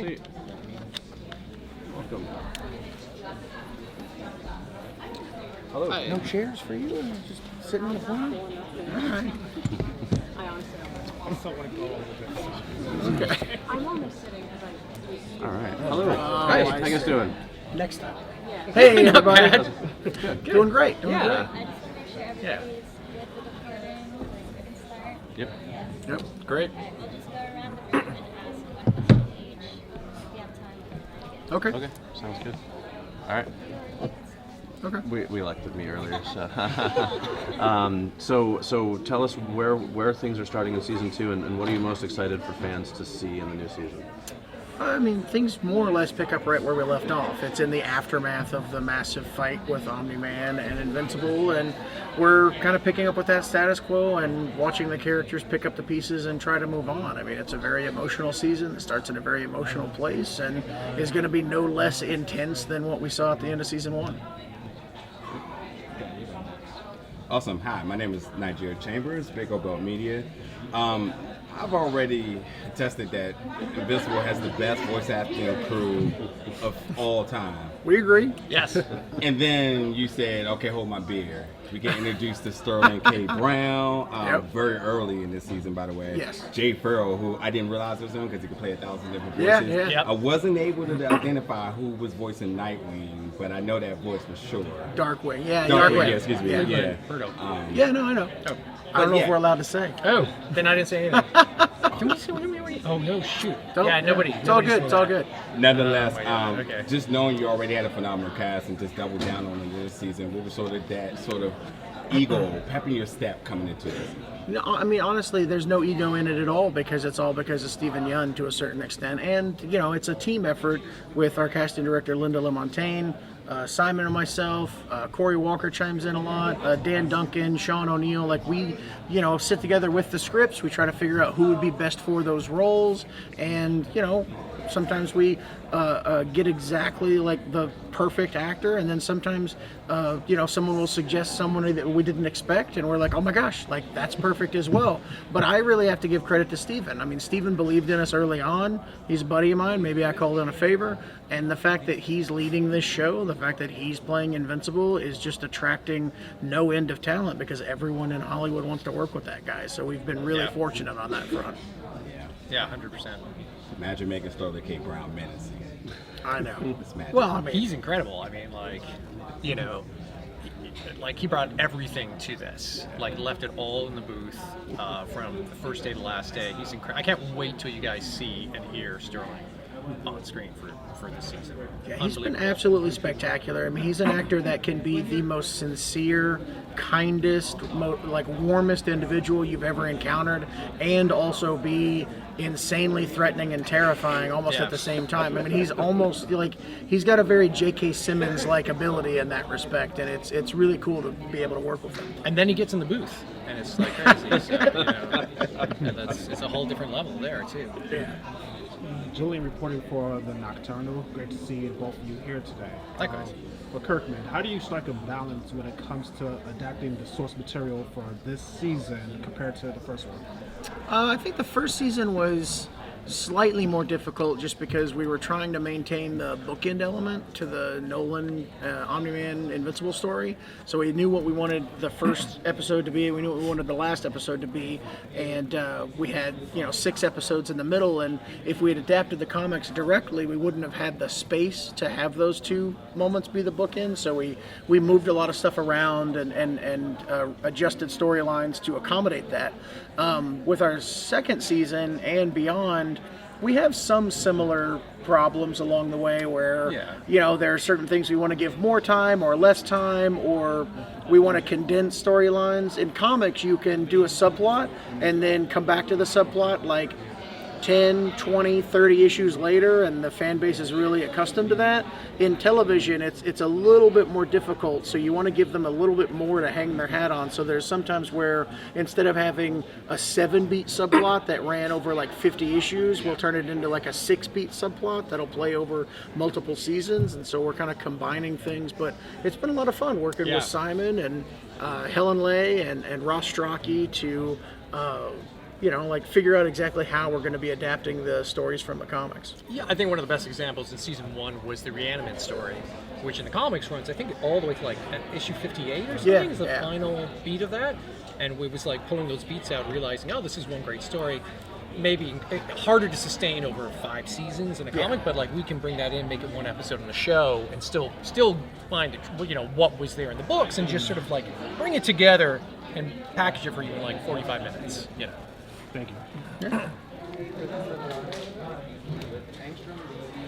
seat. Welcome. Hello. Hi. No chairs for you? Just sitting on the floor? All right. I honestly don't. I still want to go a little bit. Okay. I'm only sitting because I. All right. Hello. Hi. How you guys doing? Next time. Yeah. Hey, everybody. Good. Doing great. Doing Yeah. great. I just want to make sure everybody's good with the recording, like we can start. Yep. Yep. Great. Alright, we'll just go around the room and ask questions each. If you have time. Okay. Okay. Sounds good. All right. Okay. We elected me earlier, so so tell us where things are starting in season 2, and what are you most excited for fans to see in the new season? I mean, things more or less pick up right where we left off. It's in the aftermath of the massive fight with Omni-Man and Invincible, and we're kind of picking up with that status quo and watching the characters pick up the pieces and try to move on. I mean, it's a very emotional season. It starts in a very emotional place and is going to be no less intense than what we saw at the end of season 1. Awesome. Hi, my name is Nigeria Chambers, Big O Belt Media. I've already attested that Invincible has the best voice acting crew of all time. We agree. Yes. And then you said, okay, hold my beer. We get introduced to Sterling K. Brown very early in this season, by the way. Yes. Jay Farrell, who I didn't realize was him because he could play 1,000 different voices. Yeah. Yep. I wasn't able to identify who was voicing Nightwing, but I know that voice for sure. Darkwing. Yeah, Darkwing, yeah, excuse me. Yeah. Yeah. Virgo. Yeah, no, I know. Oh. I don't know yeah. if we're allowed to say. Oh, then I didn't say anything. Can we say what we? Oh no, shoot. Yeah, nobody. It's all good. nobody's It's all doing good. Nonetheless, Oh my God, okay. just knowing you already had a phenomenal cast and just double down on it this season, what was sort of that sort of ego, pepping your step coming into this? No, I mean, honestly, there's no ego in it at all because it's all because of Stephen Yun to a certain extent. And, you know, it's a team effort with our casting director, Linda LaMontagne, Simon and myself, Cory Walker chimes in a lot, Dan Duncan, Sean O'Neill. Like, we, you know, sit together with the scripts. We try to figure out who would be best for those roles. And, you know, sometimes we get exactly like the perfect actor, and then sometimes you know, someone will suggest someone that we didn't expect, and we're like, oh my gosh, like that's perfect as well. But I really have to give credit to Stephen. I mean, Stephen believed in us early on. He's a buddy of mine. Maybe I called in a favor, and the fact that he's leading this show, the fact that he's playing Invincible, is just attracting no end of talent because everyone in Hollywood wants to work with that guy. So we've been really fortunate on that front. Yeah, 100%. Imagine making Sterling K. Brown menacing. I know. It's magic. Well, I mean, He's incredible. I mean, like, you know, like he brought everything to this. Like, left it all in the booth from the first day to last day. He's incredible. I can't wait till you guys see and hear Sterling on screen for this season. yeah, he's been Unbelievable. absolutely spectacular. I mean, he's an actor that can be the most sincere, kindest, like warmest individual you've ever encountered, and also be insanely threatening and terrifying almost Yeah. at the same time. I mean, he's almost like he's got a very J.K. Simmons-like ability in that respect, and it's really cool to be able to work with him. And then he gets in the booth, and it's like crazy. So, you know, and it's a whole different level there too. Yeah. Julian reporting for the Nocturnal. Great to see both of you here today. Likewise. For Kirkman, how do you strike a balance when it comes to adapting the source material for this season compared to the first one? I think the first season was slightly more difficult just because we were trying to maintain the bookend element to the Nolan Omni-Man Invincible story. So we knew what we wanted the first episode to be, we knew what we wanted the last episode to be, and we had 6 episodes in the middle, and if we had adapted the comics directly, we wouldn't have had the space to have those 2 moments be the bookend. So we moved a lot of stuff around and adjusted storylines to accommodate that. With our second season and beyond, we have some similar problems along the way where, there are certain things we want to give more time or less time, or we want to condense storylines. In comics, you can do a subplot and then come back to the subplot like 10, 20, 30 issues later, and the fan base is really accustomed to that. In television, it's a little bit more difficult, so you want to give them a little bit more to hang their hat on. So there's sometimes where instead of having a 7-beat subplot that ran over like 50 issues, we'll turn it into like a 6-beat subplot that'll play over multiple seasons, and so we're kind of combining things. But it's been a lot of fun working with Simon and Helen Lay and Ross Strachey to like figure out exactly how we're going to be adapting the stories from the comics. Yeah, I think one of the best examples in season 1 was the Reanimate story, which in the comics runs, I think, all the way to like issue 58 or something is the final beat of that. And we was like pulling those beats out, realizing, oh, this is one great story. Maybe harder to sustain over 5 seasons in a comic, but like we can bring that in, make it one episode in the show, and still find what was there in the books, and just sort of like bring it together and package it for you in like 45 minutes. Thank you. Yeah. Angstrom,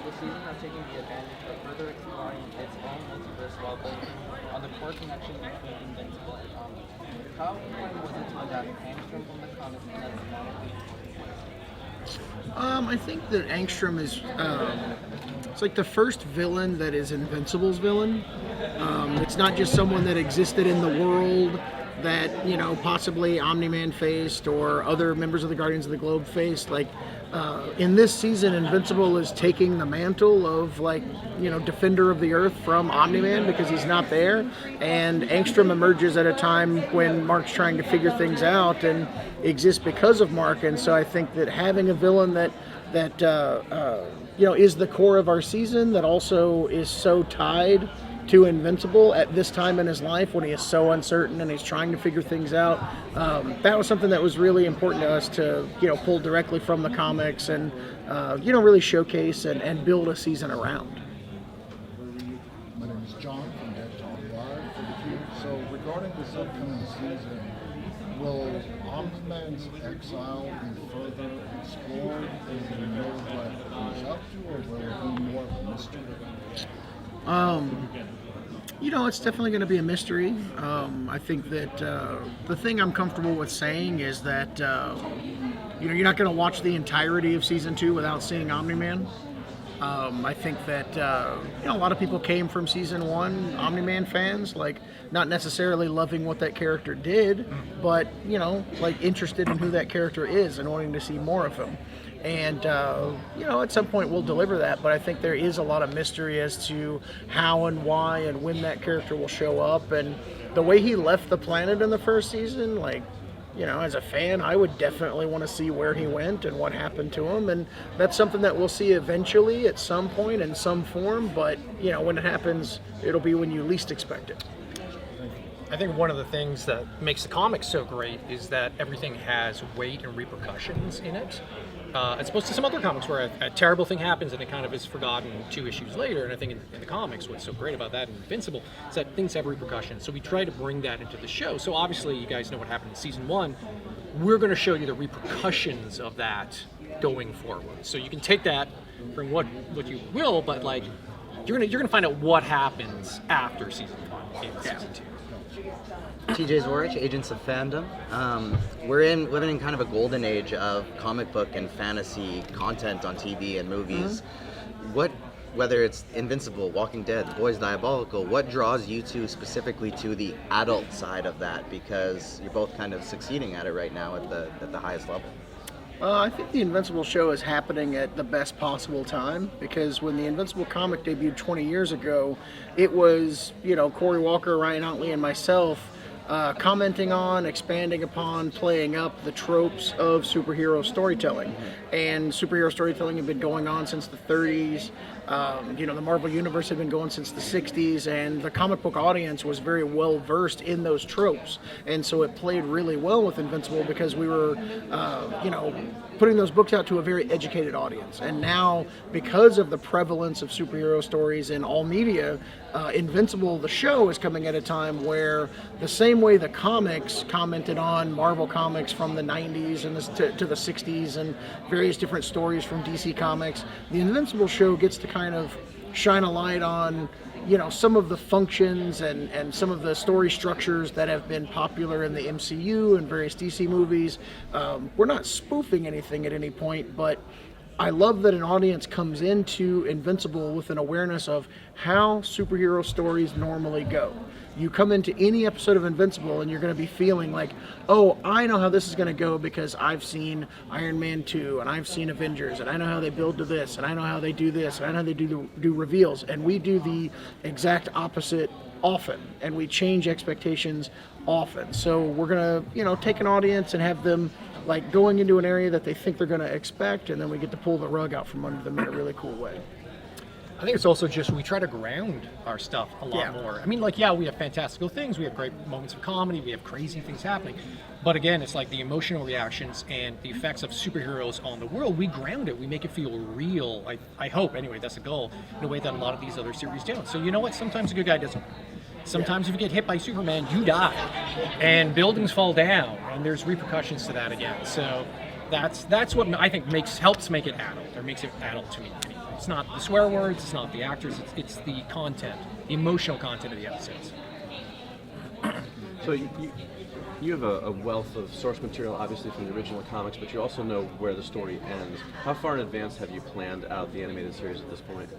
the season are taking the advantage of further exploring its own multiverse while building on the core connection between Invincible and Omni. How important was it to adapt Angstrom from the comics and let I think that Angstrom is it's like the first villain that is Invincible's villain. It's not just someone that existed in the world that possibly Omni-Man faced or other members of the Guardians of the Globe faced. Like in this season, Invincible is taking the mantle of Defender of the Earth from Omni-Man because he's not there, and Angstrom emerges at a time when Mark's trying to figure things out and exists because of Mark. And so I think that having a villain that is the core of our season, that also is so tied to Invincible at this time in his life when he is so uncertain and he's trying to figure things out. That was something that was really important to us to pull directly from the comics and really showcase and build a season around. My name is John from Dead Talk Live. So regarding this upcoming season, will Omni-Man's exile be further explored? Will we know what he's up to, or will it be more of a mystery? It's definitely going to be a mystery. I think that the thing I'm comfortable with saying is that you're not going to watch the entirety of season 2 without seeing Omni-Man. I think that a lot of people came from season 1 Omni-Man fans, like not necessarily loving what that character did, but interested in who that character is and wanting to see more of him. And at some point we'll deliver that, but I think there is a lot of mystery as to how and why and when that character will show up. And the way he left the planet in the first season, as a fan, I would definitely want to see where he went and what happened to him. And that's something that we'll see eventually at some point in some form, but when it happens, it'll be when you least expect it. I think one of the things that makes the comics so great is that everything has weight and repercussions in it. As opposed to some other comics where a terrible thing happens and it kind of is forgotten 2 issues later. And I think in the comics, what's so great about that in Invincible is that things have repercussions. So we try to bring that into the show. So obviously, you guys know what happened in season 1. We're going to show you the repercussions of that going forward. So you can take that from what you will, but you're gonna find out what happens after season 1 in season 2. TJ Zorich, Agents of Fandom. We're living in kind of a golden age of comic book and fantasy content on TV and movies. Whether it's Invincible, Walking Dead, The Boys, Diabolical, what draws you two specifically to the adult side of that? Because you're both kind of succeeding at it right now at the highest level. I think the Invincible show is happening at the best possible time, because when the Invincible comic debuted 20 years ago, it was, Cory Walker, Ryan Ottley, and myself commenting on, expanding upon, playing up the tropes of superhero storytelling. And superhero storytelling had been going on since the 30s. The Marvel Universe had been going since the 60s, and the comic book audience was very well versed in those tropes. And so it played really well with Invincible because we were, putting those books out to a very educated audience. And now, because of the prevalence of superhero stories in all media, Invincible, the show, is coming at a time where the same way the comics commented on Marvel comics from the 90s and to the 60s and various different stories from DC Comics, the Invincible show gets to kind of shine a light on some of the functions and some of the story structures that have been popular in the MCU and various DC movies. We're not spoofing anything at any point, but I love that an audience comes into Invincible with an awareness of how superhero stories normally go. You come into any episode of Invincible and you're going to be feeling like, oh, I know how this is going to go because I've seen Iron Man 2 and I've seen Avengers and I know how they build to this and I know how they do this and I know how they do reveals. And we do the exact opposite often, and we change expectations often. So we're gonna, take an audience and have them like going into an area that they think they're gonna expect, and then we get to pull the rug out from under them in a really cool way. I think it's also just we try to ground our stuff a lot more. I mean, like, yeah, we have fantastical things, we have great moments of comedy, we have crazy things happening. But again, it's like the emotional reactions and the effects of superheroes on the world, we ground it, we make it feel real. I hope, anyway, that's the goal, in a way that a lot of these other series don't. So you know what? Sometimes a good guy doesn't. Sometimes if you get hit by Superman, you die. And buildings fall down, and there's repercussions to that again. So that's what I think helps make it adult, or makes it adult to me. It's not the swear words, it's not the actors, it's the content, the emotional content of the episodes. So you have a wealth of source material, obviously, from the original comics, but you also know where the story ends. How far in advance have you planned out the animated series at this point?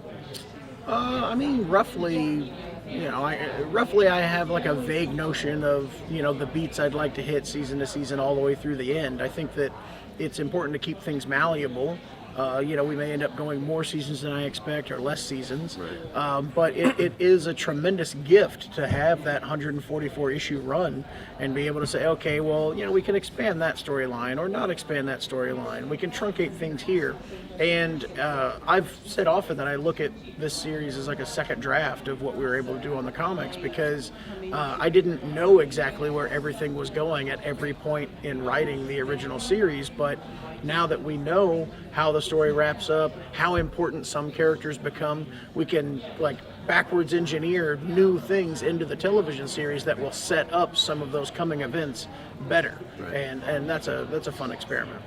I mean, roughly, I have like a vague notion of, the beats I'd like to hit season to season all the way through the end. I think that it's important to keep things malleable. We may end up going more seasons than I expect, or less seasons. Right. But it is a tremendous gift to have that 144 issue run and be able to say, okay, well, we can expand that storyline or not expand that storyline. We can truncate things here. And I've said often that I look at this series as like a second draft of what we were able to do on the comics, because I didn't know exactly where everything was going at every point in writing the original series, but now that we know how the story wraps up, how important some characters become, we can like backwards engineer new things into the television series that will set up some of those coming events better. Right. And that's a fun experiment.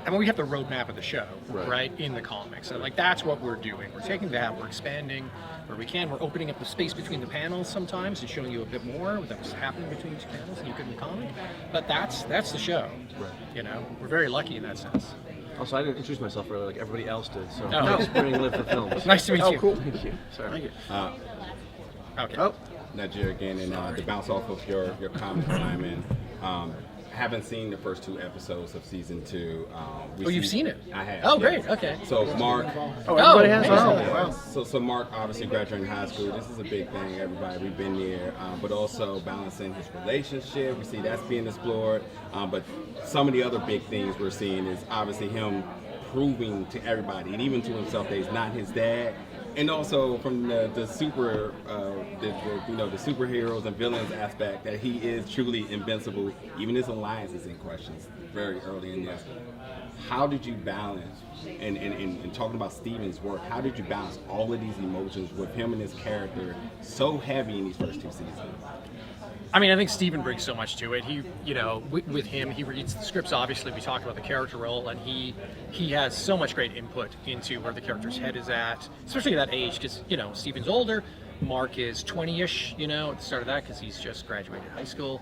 I mean, we have the roadmap of the show, right, in the comics. So, like, that's what we're doing. We're taking that, we're expanding where we can. We're opening up the space between the panels sometimes and showing you a bit more what was happening between the two panels than you could in the comic. But that's the show. Right. We're very lucky in that sense. Also, I didn't introduce myself really like everybody else did, so I'm experiencing live for films. Nice to meet you. Oh, cool. Thank you. Sorry. Thank you. Okay. Oh. Najir again, and to bounce off of your comment, Simon, haven't seen the first 2 episodes of season 2. You've seen it? I have. Oh, yes. great. Okay. So Mark. Everybody has. Wow. So Mark obviously graduating high school. This is a big thing. Everybody, we've been there, but also balancing his relationship. We see that's being explored. But some of the other big things we're seeing is obviously him proving to everybody and even to himself that he's not his dad. And also from the superheroes and villains aspect, that he is truly invincible. Even his alliance is in questions very early in this. How did you balance, and talking about Steven's work, how did you balance all of these emotions with him and his character so heavy in these first 2 seasons? I mean, I think Steven brings so much to it. He, with him, he reads the scripts. Obviously, we talked about the character role, and he has so much great input into where the character's head is at, especially at that age, because Steven's older, Mark is 20-ish, at the start of that, because he's just graduated high school.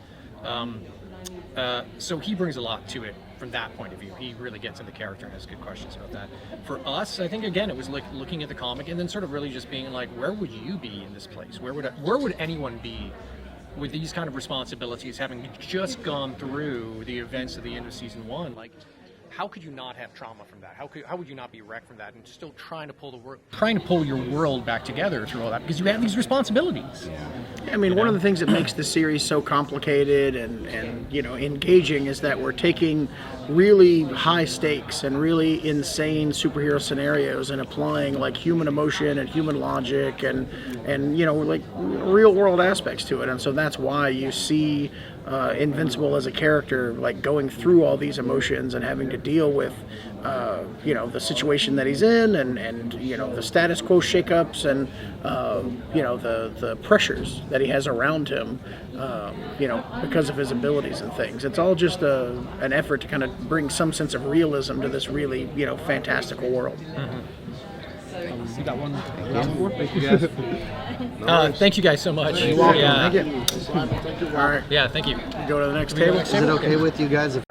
So he brings a lot to it from that point of view. He really gets into the character and has good questions about that. For us, I think again, it was like looking at the comic and then sort of really just being like, where would you be in this place? Where would anyone be with these kind of responsibilities, having just gone through the events of the end of season 1? Like, how could you not have trauma from that? How would you not be wrecked from that? And still trying to pull your world back together through all that, because you have these responsibilities. Yeah. I mean, one of the things that makes the series so complicated and engaging is that we're taking really high stakes and really insane superhero scenarios and applying like human emotion and human logic and like real world aspects to it. And so that's why you see Invincible as a character like going through all these emotions and having to deal with the situation that he's in and the status quo shakeups and the pressures that he has around him because of his abilities and things. It's all just an effort to kind of bring some sense of realism to this really fantastical world. You got one? Thank you guys. Thank you guys so much. You're welcome. Yeah. Thank you. All right. Yeah, thank you. Go to the next table. Is it okay with you guys if